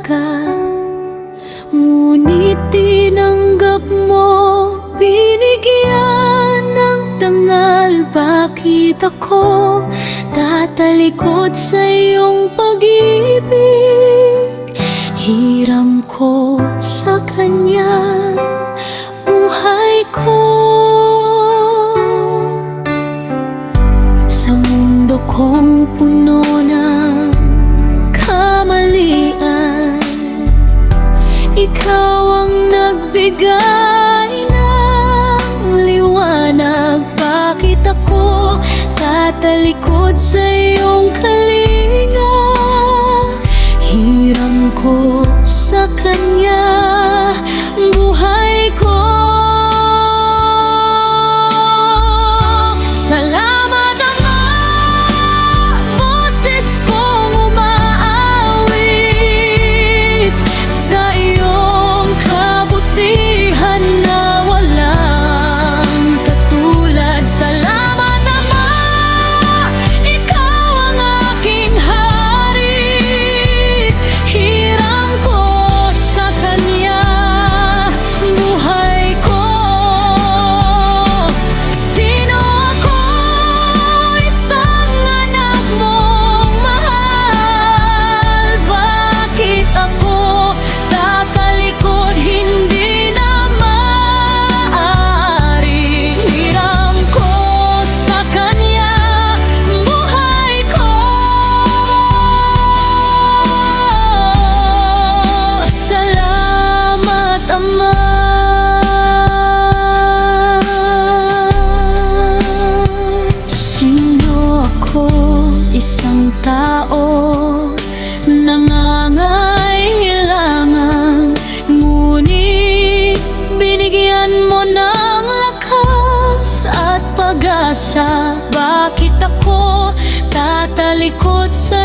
ka, ngunit tinanggap mo. Binigyan ng dangal, bakit ako tatalikod sa iyong pag-ibig? Hiram ko sa kanya buhay ko. Sa mundo kong puno ng kamalian, ikaw ang nagbigay ng liwanag. Bakit ako tatalikod sa iyong kalinga? Hiram ko sa kanya buhay ko. Salamat Ama, boses kong umaawit sa iyong kabutihan na walang katulad. Salamat Ama, ikaw ang aking hari. Hiram ko sa kanya buhay ko. Sino ako? Isang anak mong mahal. Bakit ako tatalikod? Hindi na maaari. Hiram ko sa kanya buhay ko. Salamat Ama. Sino ako? Isang tao nangangailangan, ngunit binigyan mo ng lakas at pag-asa. Bakit ako tatalikod sa